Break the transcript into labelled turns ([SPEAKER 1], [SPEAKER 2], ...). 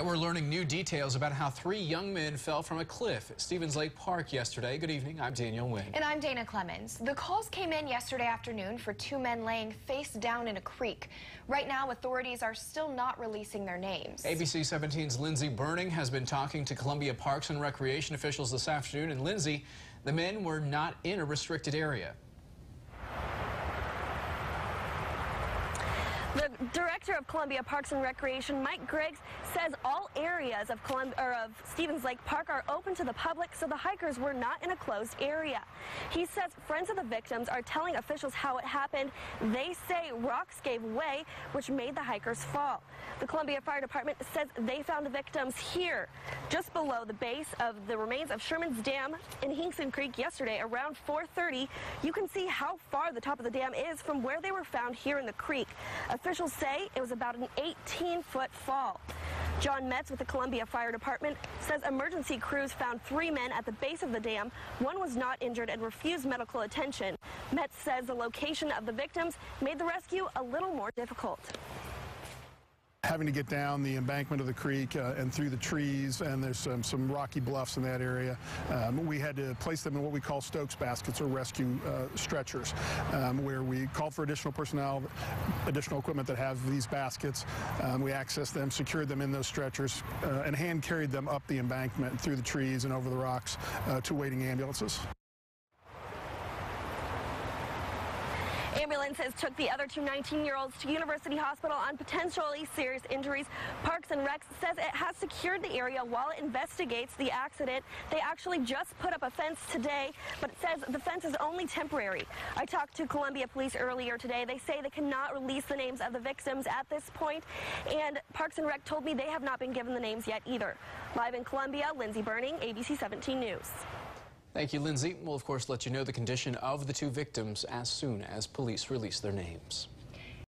[SPEAKER 1] We're learning new details about how 3 young men fell from a cliff at Stevens Lake Park yesterday. Good evening, I'm Daniel Wynn.
[SPEAKER 2] And I'm Dana Clemens. The calls came in yesterday afternoon for 2 men laying face down in a creek. Right now, authorities are still not releasing their names.
[SPEAKER 1] ABC 17's Lindsay Burning has been talking to Columbia Parks and Recreation officials this afternoon. And Lindsay, the men were not in a restricted area.
[SPEAKER 3] The director of Columbia Parks and Recreation, Mike Griggs, says all areas of Stevens Lake Park are open to the public, so the hikers were not in a closed area. He says friends of the victims are telling officials how it happened. They say rocks gave way, which made the hikers fall. The Columbia Fire Department says they found the victims here, just below the base of the remains of Sherman's Dam in Hinkson Creek yesterday around 4:30. You can see how far the top of the dam is from where they were found here in the creek. Officials say it was about an 18-foot fall. John Metz with the Columbia Fire Department says emergency crews found 3 men at the base of the dam. One was not injured and refused medical attention. Metz says the location of the victims made the rescue a little more difficult.
[SPEAKER 4] Having to get down the embankment of the creek and through the trees, and there's some rocky bluffs in that area. We had to place them in what we call Stokes baskets, or rescue stretchers, where we called for additional personnel, additional equipment that have these baskets. We accessed them, secured them in those stretchers, and hand carried them up the embankment through the trees and over the rocks to waiting ambulances.
[SPEAKER 3] Ambulances took the other 2 19-year-olds to University Hospital on potentially serious injuries. Parks and Rec says it has secured the area while it investigates the accident. They actually just put up a fence today, but it says the fence is only temporary. I talked to Columbia Police earlier today. They say they cannot release the names of the victims at this point, and Parks and Rec told me they have not been given the names yet either. Live in Columbia, Lindsay Burning, ABC 17 News.
[SPEAKER 1] Thank you, Lindsay. We'll, of course, let you know the condition of the 2 victims as soon as police release their names.